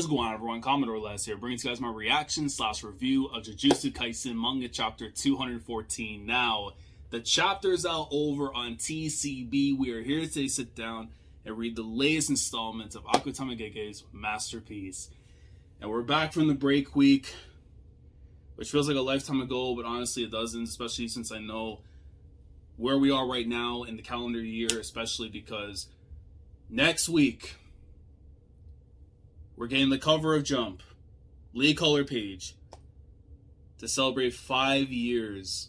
What is going on, everyone? Commodore Les here, bringing to you guys my reaction / review of Jujutsu Kaisen manga chapter 214. Now, the chapter's out over on TCB. We are here today to sit down and read the latest installment of Akutami Gege's masterpiece. And we're back from the break week, which feels like a lifetime ago, but honestly it doesn't, especially since I know where we are right now in the calendar year, especially because next week we're getting the cover of Jump, lead color page, to celebrate 5 years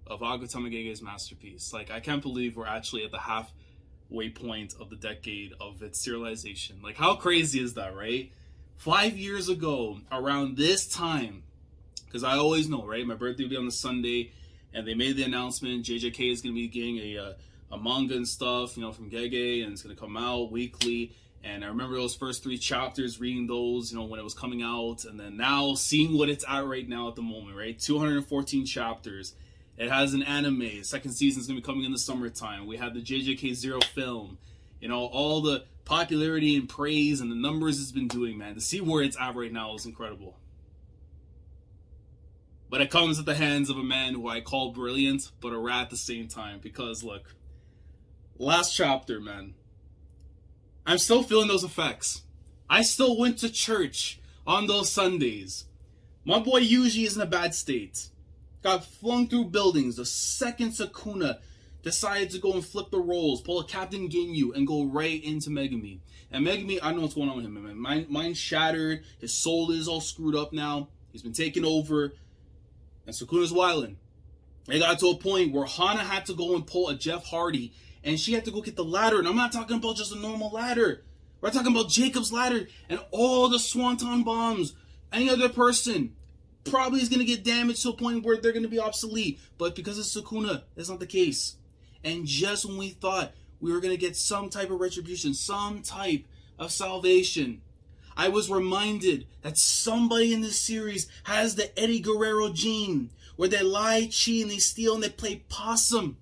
of Akutami Gege's masterpiece. Like, I can't believe we're actually at the halfway point of the decade of its serialization. Like, how crazy is that, right? 5 years ago, around this time, because I always know, right? My birthday will be on the Sunday, and they made the announcement JJK is going to be getting a manga and stuff, you know, from Gege, and it's going to come out weekly. And I remember those first 3 chapters, reading those, you know, when it was coming out. And then now seeing what it's at right now at the moment, right? 214 chapters. It has an anime. Second season is going to be coming in the summertime. We have the JJK Zero film. You know, all the popularity and praise and the numbers it's been doing, man. To see where it's at right now is incredible. But it comes at the hands of a man who I call brilliant, but a rat at the same time. Because, look, last chapter, man. I'm still feeling those effects. I still went to church on those Sundays. My boy YUJI is in a bad state. Got flung through buildings. The second Sukuna decided to go and flip the roles, pull a Captain Ginyu, and go right into Megumi. And Megumi, I don't know what's going on with him, man. Mind's shattered. His soul is all screwed up now. He's been taken over. And Sukuna's wilding. It got to a point where Hana had to go and pull a Jeff Hardy, and she had to go get the ladder. And I'm not talking about just a normal ladder. We're talking about Jacob's ladder and all the Swanton bombs. Any other person probably is going to get damaged to a point where they're going to be obsolete. But because it's Sukuna, that's not the case. And just when we thought we were going to get some type of retribution, some type of salvation, I was reminded that somebody in this series has the Eddie Guerrero gene, where they lie, cheat, and they steal, and they play possum.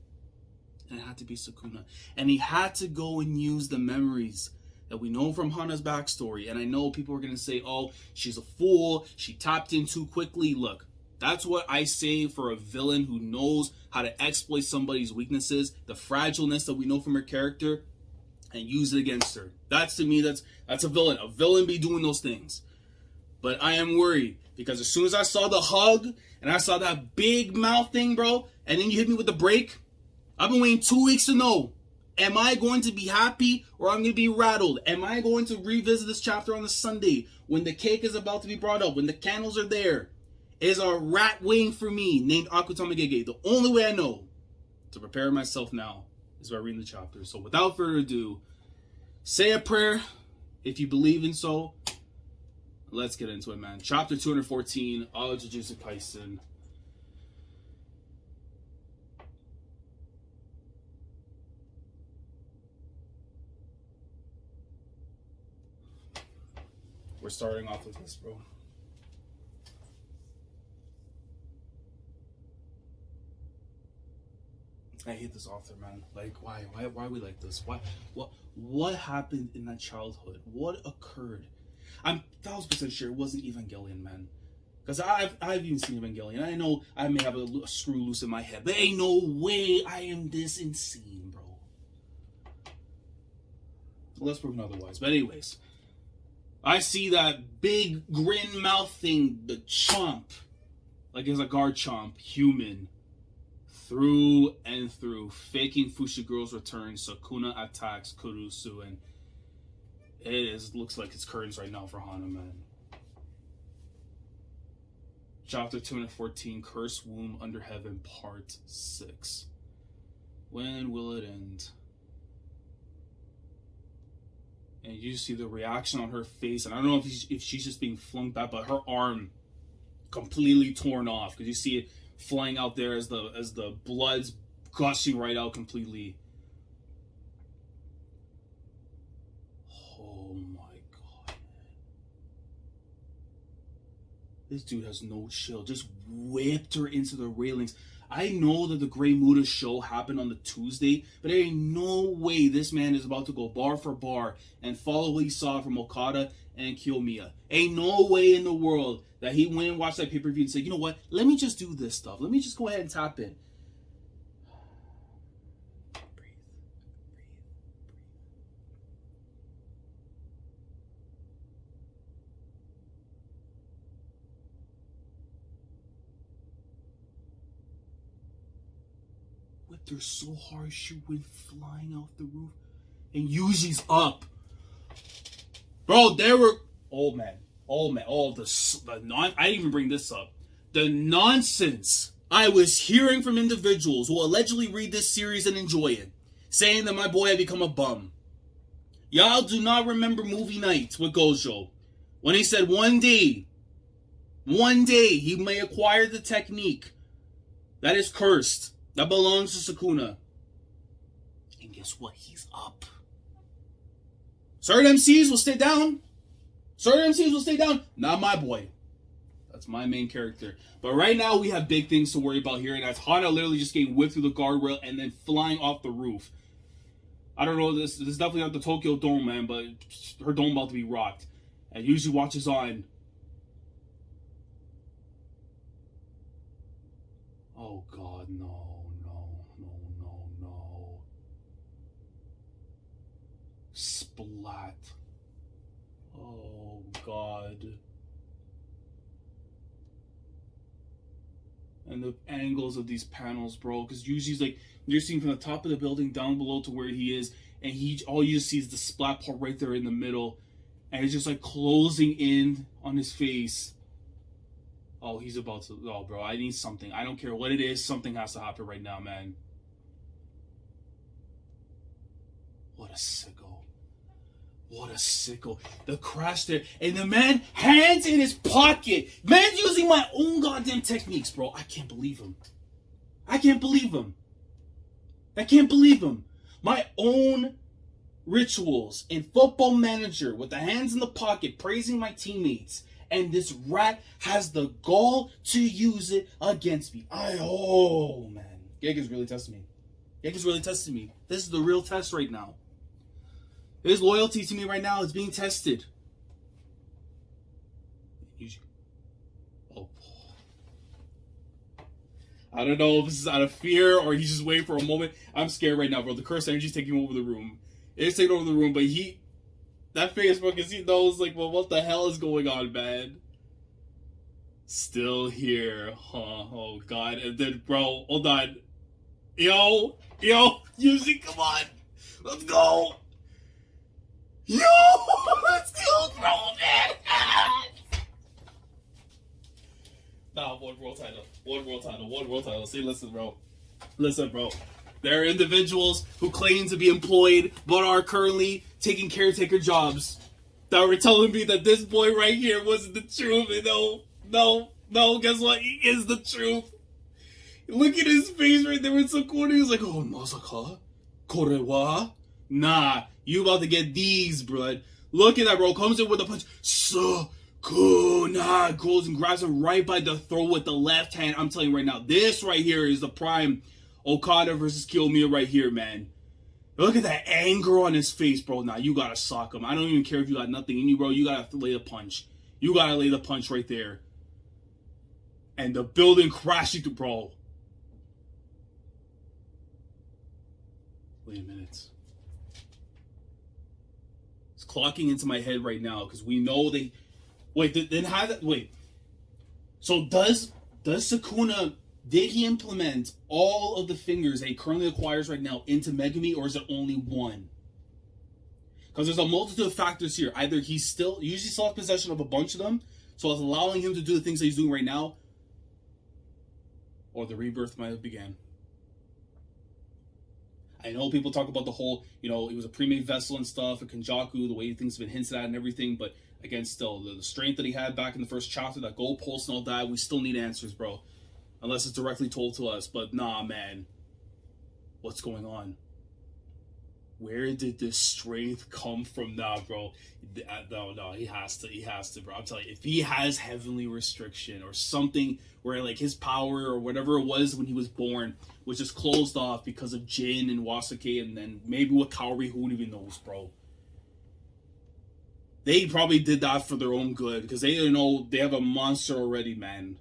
And it had to be Sukuna. And he had to go and use the memories that we know from Hana's backstory. And I know people are going to say, oh, she's a fool. She tapped in too quickly. Look, that's what I say for a villain who knows how to exploit somebody's weaknesses, the fragileness that we know from her character, and use it against her. That's, to me, that's a villain. A villain be doing those things. But I am worried, because as soon as I saw the hug, and I saw that big mouth thing, bro, and then you hit me with the break, I've been waiting 2 weeks to know, am I going to be happy or I'm going to be rattled? Am I going to revisit this chapter on the Sunday when the cake is about to be brought up, when the candles are there? Is a rat waiting for me named Akutami Gege? The only way I know to prepare myself now is by reading the chapter. So without further ado, say a prayer if you believe in so. Let's get into it, man. Chapter 214 of Jujutsu Kaisen. We're starting off with this, bro. I hate this author, man. Like, why are we like this? What happened in that childhood? What occurred? I'm 1000% sure it wasn't Evangelion, man. Because I've even seen Evangelion. I know I may have a screw loose in my head, but ain't no way I am this insane, bro. Let's prove otherwise. But anyways, I see that big grin mouth thing, the chomp, like it's a guard chomp, human, through and through, faking Fushiguro's return. Sukuna attacks Kurusu, and looks like it's curtains right now for Hana, man. Chapter 214, Curse Womb Under Heaven, Part 6. When will it end? And you see the reaction on her face, and I don't know if she's just being flung back, but her arm completely torn off, because you see it flying out there as the blood's gushing right out completely. Oh my god. This dude has no chill. Just whipped her into the railings. I know that the Grey Muda show happened on the Tuesday, but there ain't no way this man is about to go bar for bar and follow what he saw from Okada and Kiyomiya. Ain't no way in the world that he went and watched that pay-per-view and said, you know what, let me just do this stuff. Let me just go ahead and tap in. They're so hard, she went flying off the roof. And Yuji's up. Bro, there were... Oh, man. I didn't even bring this up. The nonsense I was hearing from individuals who allegedly read this series and enjoy it, saying that my boy had become a bum. Y'all do not remember movie nights with Gojo, when he said one day he may acquire the technique that is cursed, that belongs to Sukuna. And guess what? He's up. Certain MCs will stay down. Not my boy. That's my main character. But right now we have big things to worry about here. And that's Hana literally just getting whipped through the guardrail and then flying off the roof. I don't know, this is definitely not the Tokyo Dome, man, but her dome about to be rocked. And Yuji watches on. Oh God, no. Splat. Oh God. And the angles of these panels, bro, because usually like you're seeing from the top of the building down below to where he is, and all you just see is the splat part right there in the middle, and it's just like closing in on his face. Oh, he's about to. Oh, bro, I need something. I don't care what it is. Something has to happen right now, man. What a sicko. The crash there. And the man, hands in his pocket. Man's using my own goddamn techniques, bro. I can't believe him. My own rituals in Football Manager with the hands in the pocket, praising my teammates. And this rat has the gall to use it against me. Oh, man. Giga's really testing me. This is the real test right now. His loyalty to me right now is being tested. Oh. I don't know if this is out of fear or he's just waiting for a moment. I'm scared right now, bro. The cursed energy is taking over the room. It's taking over the room, but that face, bro, because he knows, like, well, what the hell is going on, man? Still here, huh? Oh, God. And then, bro, hold on. Yo, Yuji, come on. Let's go. Yo, let's go, bro, man. Nah, one world title. See, listen, bro. There are individuals who claim to be employed but are currently taking caretaker jobs that were telling me that this boy right here wasn't the truth. And no, guess what? He is the truth. Look at his face right there with Sukuna. He's like, oh, Masaka? Kore wa? Nah, you about to get these, bro. Look at that, bro. Comes in with a punch. Sukuna goes and grabs him right by the throat with the left hand. I'm telling you right now, this right here is the prime Okada versus Kiyomiya right here, man. Look at that anger on his face, bro. Nah, you gotta sock him. I don't even care if you got nothing in you, bro. You gotta lay the punch. You gotta lay the punch right there. And the building crashing to, bro. Wait a minute. It's clocking into my head right now because we know they. Wait, then how that? Wait. So does Sukuna? Did he implement all of the fingers that he currently acquires right now into Megumi, or is it only one? Because there's a multitude of factors here. Either he's usually still has possession of a bunch of them, so it's allowing him to do the things that he's doing right now, or the rebirth might have began. I know people talk about the whole, he was a pre-made vessel and stuff, a Kenjaku, the way things have been hinted at and everything, but again, still, the strength that he had back in the first chapter, that gold pulse and all that, we still need answers, bro. Unless it's directly told to us, but nah, man. What's going on? Where did this strength come from now, bro? No, he has to, bro. I'm telling you, if he has heavenly restriction or something where like his power or whatever it was when he was born was just closed off because of Jin and Wasuke, and then maybe with Kaori, who even knows, bro. They probably did that for their own good because they didn't know they have a monster already, man.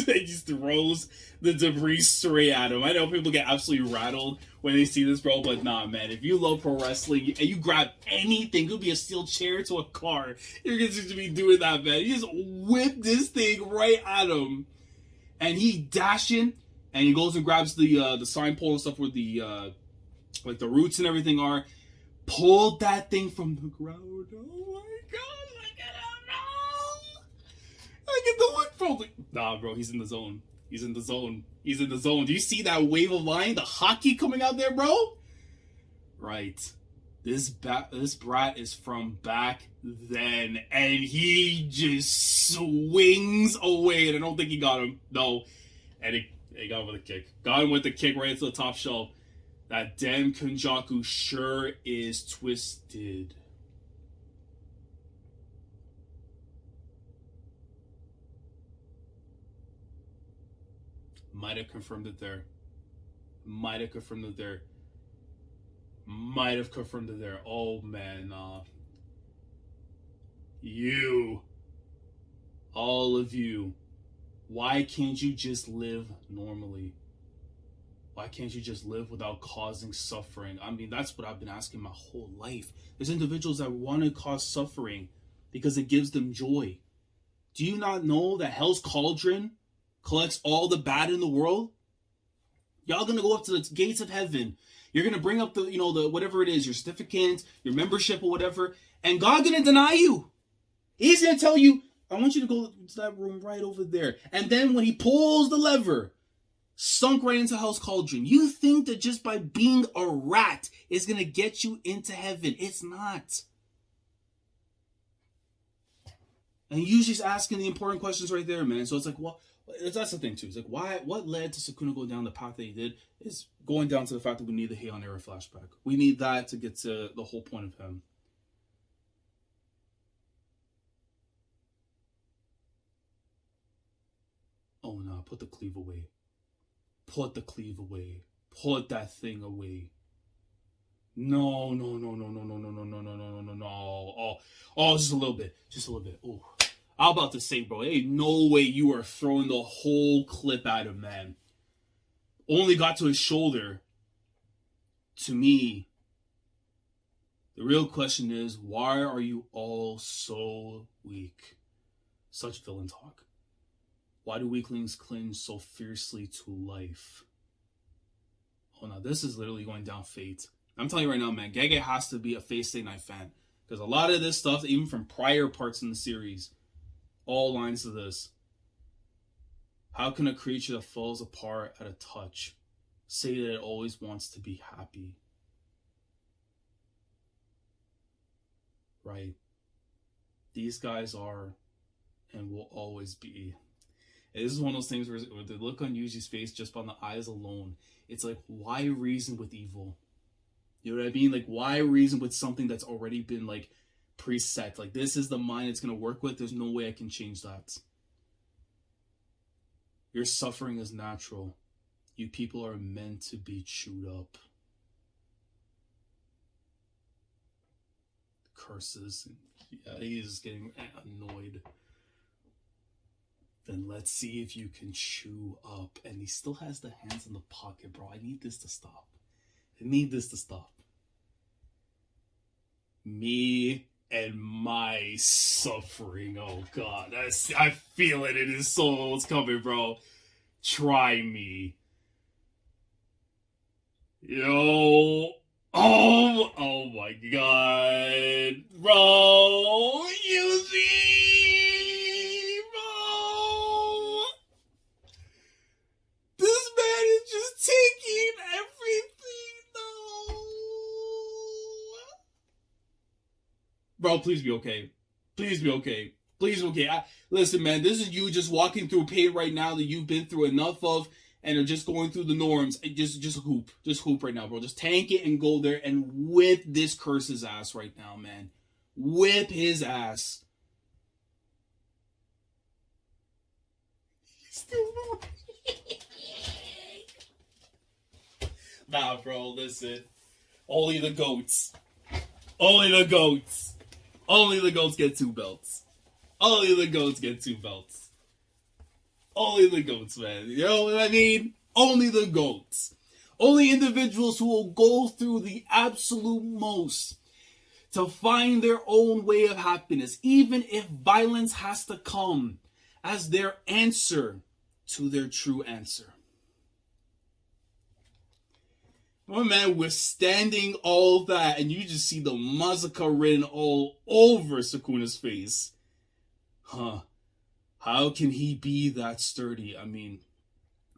He just throws the debris straight at him. I know people get absolutely rattled when they see this, bro, but nah, man. If you love pro wrestling and you grab anything, it could be a steel chair to a car, you're going to be doing that, man. You just whip this thing right at him, and he dashing, and he goes and grabs the sign pole and stuff where the like the roots and everything are. Pulled that thing from the ground. Oh my god, look at him, no! I get the look, bro. Like, nah, bro, he's in the zone. He's in the zone. He's in the zone. Do you see that wave of line? The hockey coming out there, bro? Right. This brat is from back then, and he just swings away, and I don't think he got him. No. And he got him with a kick. Got him with the kick right into the top shelf. That damn Kenjaku sure is twisted. Might have confirmed it there. Might have confirmed it there. Might have confirmed it there. Oh man, you, all of you, why can't you just live normally? Why can't you just live without causing suffering? I mean, that's what I've been asking my whole life. There's individuals that want to cause suffering because it gives them joy. Do you not know that Hell's Cauldron collects all the bad in the world? Y'all gonna go up to the gates of heaven. You're gonna bring up the whatever it is, your certificate, your membership or whatever, and God gonna deny you. He's gonna tell you, I want you to go to that room right over there. And then when he pulls the lever, sunk right into Hell's Cauldron. You think that just by being a rat is going to get you into heaven. It's not. And Yuji's asking the important questions right there, man. So it's like, well, that's the thing too. It's like, what led to Sukuna going down the path that he did is going down to the fact that we need the Heian era flashback. We need that to get to the whole point of him. Oh no, put the cleave away. Put the cleave away. Put that thing away. No. Oh, just a little bit. Just a little bit. Oh, I'm about to say, bro, ain't no way you are throwing the whole clip at him, man. Only got to his shoulder. To me, the real question is, why are you all so weak? Such villain talk. Why do weaklings cling so fiercely to life? Oh no, this is literally going down fate. I'm telling you right now, man, Gege has to be a Fate Stay Night fan. Because a lot of this stuff, even from prior parts in the series, all lines to this. How can a creature that falls apart at a touch say that it always wants to be happy? Right. These guys are and will always be. This is one of those things where the look on Yuji's face, just on the eyes alone, it's like, why reason with evil? You know what I mean? Like, why reason with something that's already been, like, preset? Like, this is the mind it's going to work with. There's no way I can change that. Your suffering is natural. You people are meant to be chewed up. Curses. Yeah, he's getting annoyed. Then let's see if you can chew up. And he still has the hands in the pocket, bro. I need this to stop. I need this to stop. Me and my suffering. Oh, God. I feel it in his soul. It's coming, bro. Try me. Yo. Oh my God. Bro. Yuji. Taking everything, though. Bro, please be okay. Please be okay. Please be okay. Listen, man, this is you just walking through pain right now that you've been through enough of, and are just going through the norms, just hoop right now, bro. Just tank it and go there and whip this curse's ass right now, man. Whip his ass. Nah, bro, listen. Only the goats. Only the goats. Only the goats get 2 belts. Only the goats get 2 belts. Only the goats, man. You know what I mean? Only the goats. Only individuals who will go through the absolute most to find their own way of happiness, even if violence has to come as their answer to their true answer. My man, withstanding all that, and you just see the massacre written all over Sukuna's face. Huh. How can he be that sturdy? I mean,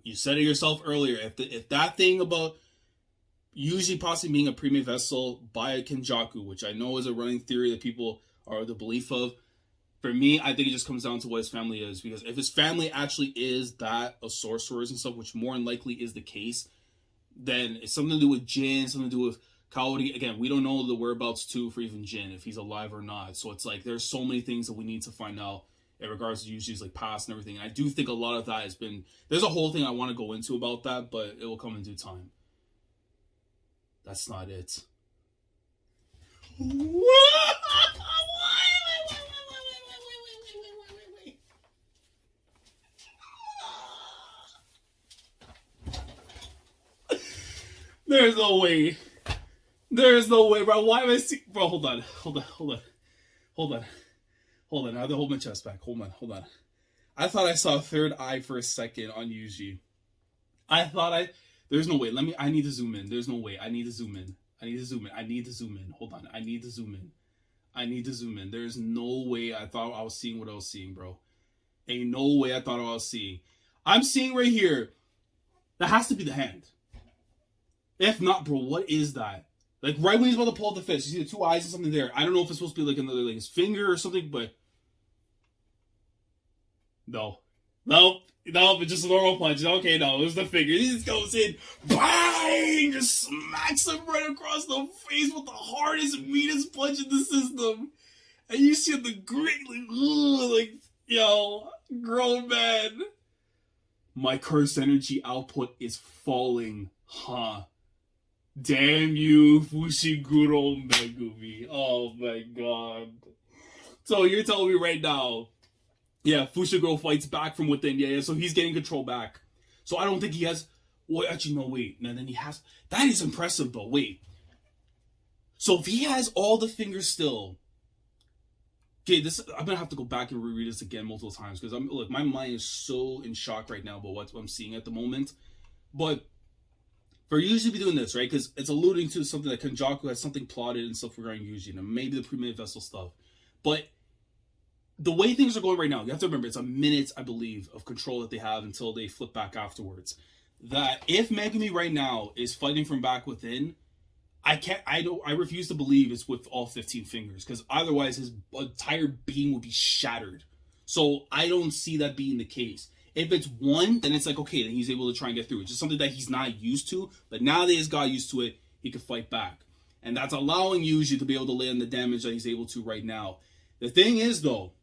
you said it yourself earlier. If that thing about YUJI possibly being a prime vessel by a Kenjaku, which I know is a running theory that people are the belief of, for me, I think it just comes down to what his family is. Because if his family actually is that of sorcerers and stuff, which more than likely is the case, then it's something to do with Jin, something to do with Kaori. Again, we don't know the whereabouts too for even Jin, if he's alive or not. So it's like there's so many things that we need to find out in regards to Yuji's like past and everything. And I do think a lot of that has been, there's a whole thing I want to go into about that, but it will come in due time. That's not it. There's no way. There's no way, bro. Why am I seeing... Bro, hold on. I have to hold my chest back. Hold on. I thought I saw a third eye for a second on Yuji. There's no way. I need to zoom in. There's no way. I need to zoom in. Hold on. I need to zoom in. There's no way I thought I was seeing what I was seeing, bro. Ain't no way I thought I was seeing. I'm seeing right here. That has to be the hand. If not, bro, what is that? Like, right when he's about to pull out the fist, you see the 2 eyes and something there. I don't know if it's supposed to be like another, like his finger or something, but... No, it's just a normal punch. Okay, no, it was the finger. He just goes in, bang! Just smacks him right across the face with the hardest, meanest punch in the system. And you see the great, like, yo, grown man. My curse energy output is falling, huh? Damn you, Fushiguro Megumi. Oh my god. So you're telling me right now, yeah, Fushiguro fights back from within. Yeah, so he's getting control back. So I don't think he has... Well, actually, no, wait. And then he has... That is impressive, though. Wait. So if he has all the fingers still... Okay, I'm going to have to go back and reread this again multiple times. Because, look, my mind is so in shock right now about what I'm seeing at the moment. But... For Yuji to be doing this, right? Because it's alluding to something that Kenjaku has something plotted and stuff regarding Yuji, and maybe the primitive vessel stuff. But the way things are going right now, you have to remember it's a minute, I believe, of control that they have until they flip back afterwards. That if Megumi right now is fighting from back within, I refuse to believe it's with all 15 fingers, because otherwise his entire being would be shattered. So I don't see that being the case. If it's one, then it's like, okay, then he's able to try and get through. It's just something that he's not used to. But now that he's got used to it, he can fight back. And that's allowing Yuji to be able to land the damage that he's able to right now. The thing is, though,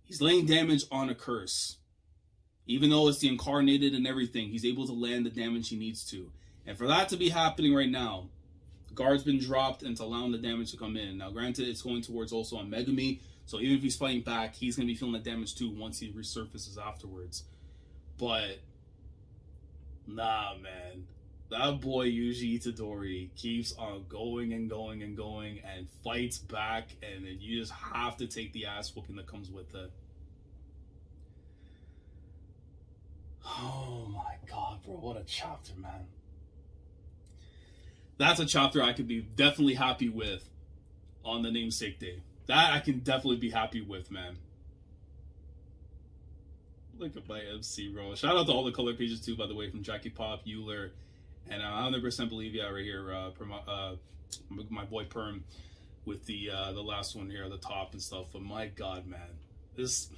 he's laying damage on a curse. Even though it's the incarnated and everything, he's able to land the damage he needs to. And for that to be happening right now, the guard's been dropped and it's allowing the damage to come in. Now, granted, it's going towards also on Megumi. So even if he's fighting back, he's going to be feeling the damage too once he resurfaces afterwards. But, nah, man. That boy Yuji Itadori keeps on going and fights back, and then you just have to take the ass whooping that comes with it. Oh my god, bro. What a chapter, man. That's a chapter I could be definitely happy with on the namesake day. That I can definitely be happy with, man. Look at my MC, bro. Shout out to all the color pages, too, by the way, from Jackie Pop, Euler, and I 100% believe, yeah, right here, my boy Perm, with the last one here at the top and stuff. But my God, man. This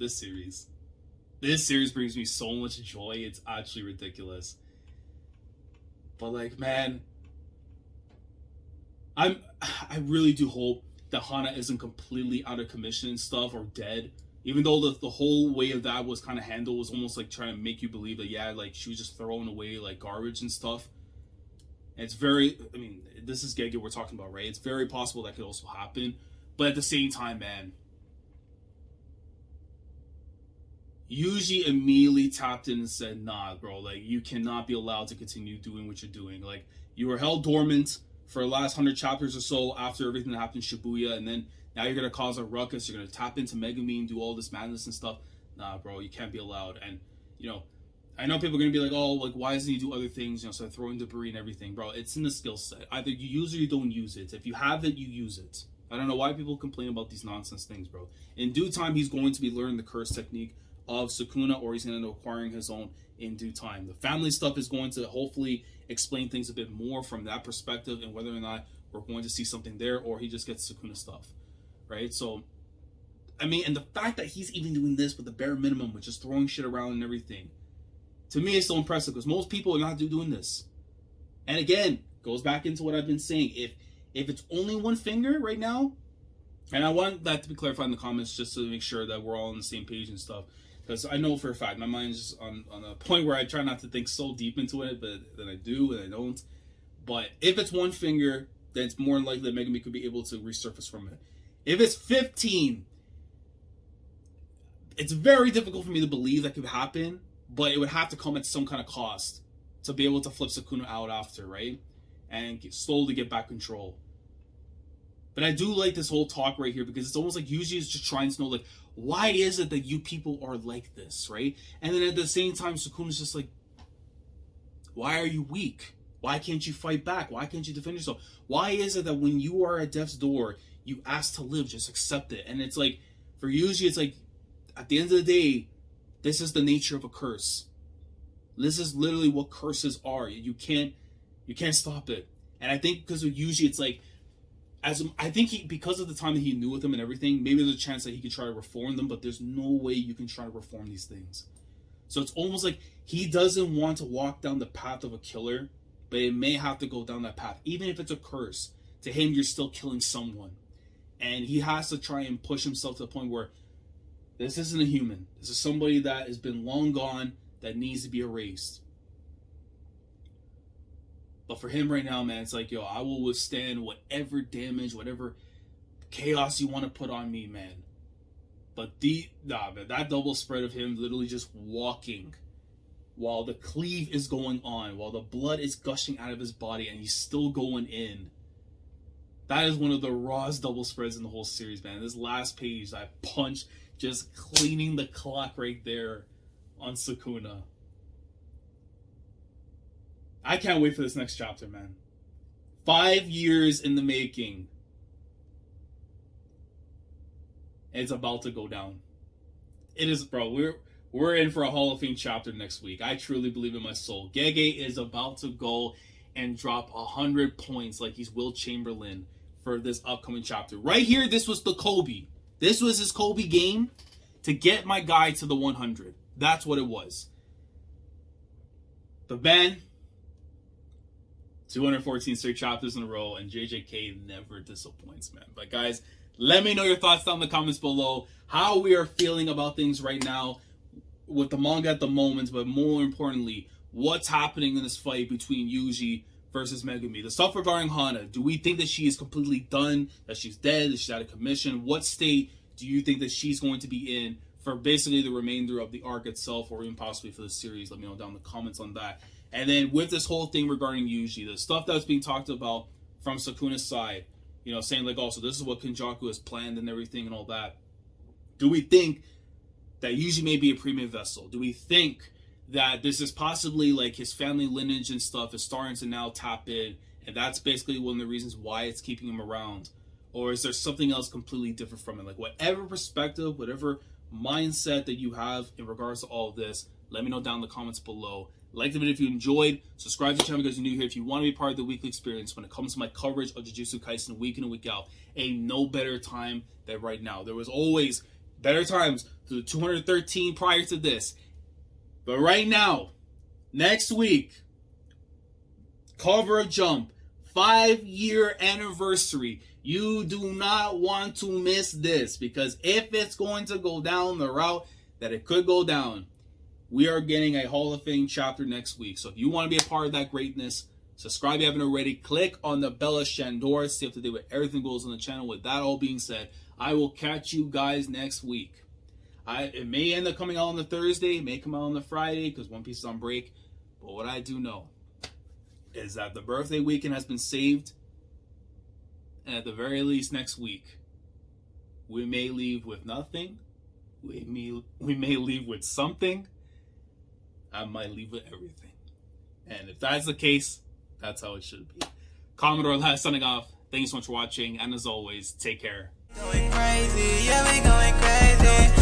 series. This series brings me so much joy. It's actually ridiculous. But like, man, I really do hope that Hana isn't completely out of commission and stuff or dead. Even though the whole way of that was kind of handled was almost like trying to make you believe that, yeah, like she was just throwing away like garbage and stuff. And it's very, I mean, this is Gege we're talking about, right? It's very possible that could also happen. But at the same time, man, Yuji immediately tapped in and said, nah, bro, like you cannot be allowed to continue doing what you're doing. Like you were held dormant for the last 100 chapters or so after everything that happened in Shibuya, and then now you're going to cause a ruckus, you're going to tap into Megumi and do all this madness and stuff. Nah, bro, you can't be allowed. And, you know, I know people are going to be like, oh, like, why doesn't he do other things, you know, so throwing debris and everything. Bro, it's in the skill set. Either you use it or you don't use it. If you have it, you use it. I don't know why people complain about these nonsense things, bro. In due time, he's going to be learning the curse technique of Sukuna, or he's going to end up acquiring his own in due time. The family stuff is going to hopefully explain things a bit more from that perspective, and whether or not we're going to see something there, or he just gets Sukuna stuff, right? So, I mean, and the fact that he's even doing this with the bare minimum, with just throwing shit around and everything, to me, it's so impressive, because most people are not doing this. And again, goes back into what I've been saying. If it's only one finger right now, and I want that to be clarified in the comments just to make sure that we're all on the same page and stuff, because I know for a fact my mind's just on a point where I try not to think so deep into it, but then I do and I don't. But if it's one finger, then it's more likely that Megumi could be able to resurface from it. If it's 15, it's very difficult for me to believe that could happen, but it would have to come at some kind of cost to be able to flip Sukuna out after, right? And slowly get back control. But I do like this whole talk right here, because it's almost like Yuji is just trying to know, like, why is it that you people are like this, right? And then at the same time, Sukuna's just like, why are you weak? Why can't you fight back? Why can't you defend yourself? Why is it that when you are at death's door, you ask to live, just accept it? And it's like, for Yuji, it's like, at the end of the day, this is the nature of a curse. This is literally what curses are. You can't stop it. And I think because of Yuji, it's like, because of the time that he knew with them and everything, maybe there's a chance that he could try to reform them, but there's no way you can try to reform these things. So it's almost like he doesn't want to walk down the path of a killer, but it may have to go down that path. Even if it's a curse, to him, you're still killing someone. And he has to try and push himself to the point where this isn't a human. This is somebody that has been long gone, that needs to be erased. But for him right now, man, it's like, yo, I will withstand whatever damage, whatever chaos you want to put on me, man. But man, that double spread of him literally just walking while the cleave is going on, while the blood is gushing out of his body, and he's still going in. That is one of the rawest double spreads in the whole series, man. This last page, that punch, just cleaning the clock right there on Sukuna. I can't wait for this next chapter, man. 5 years in the making. It's about to go down. It is, bro. We're in for a Hall of Fame chapter next week. I truly believe in my soul. Gege is about to go and drop 100 points like he's Will Chamberlain for this upcoming chapter. Right here, this was the Kobe. This was his Kobe game to get my guy to the 100. That's what it was. But man, 214 straight chapters in a row, and JJK never disappoints, man. But guys, let me know your thoughts down in the comments below, how we are feeling about things right now with the manga at the moment, but more importantly, what's happening in this fight between Yuji versus Megumi. The stuff regarding Hana, do we think that she is completely done, that she's dead, that she's out of commission? What state do you think that she's going to be in for basically the remainder of the arc itself, or even possibly for the series? Let me know down in the comments on that. And then with this whole thing regarding Yuji, the stuff that's being talked about from Sukuna's side, you know, saying like, also, this is what Kenjaku has planned and everything and all that. Do we think that Yuji may be a premium vessel? Do we think that this is possibly like his family lineage and stuff is starting to now tap in, and that's basically one of the reasons why it's keeping him around? Or is there something else completely different from it? Like, whatever perspective, whatever mindset that you have in regards to all of this, let me know down in the comments below. Like the video if you enjoyed. Subscribe to the channel because you're new here. If you want to be part of the weekly experience when it comes to my coverage of Jujutsu Kaisen week in and week out, ain't no better time than right now. There was always better times to the 213 prior to this. But right now, next week, cover of Jump, 5-year anniversary. You do not want to miss this, because if it's going to go down the route that it could go down, we are getting a Hall of Fame chapter next week. So if you want to be a part of that greatness, subscribe if you haven't already. Click on the bell of Shandor. Stay up to date with everything goes on the channel. With that all being said, I will catch you guys next week. It may end up coming out on the Thursday. It may come out on the Friday because One Piece is on break. But what I do know is that the birthday weekend has been saved. And at the very least next week, we may leave with nothing. We may leave with something. I might leave with everything. And if that's the case, that's how it should be. Commodore last signing off. Thanks so much for watching. And as always, take care. Going crazy, yeah, we going crazy.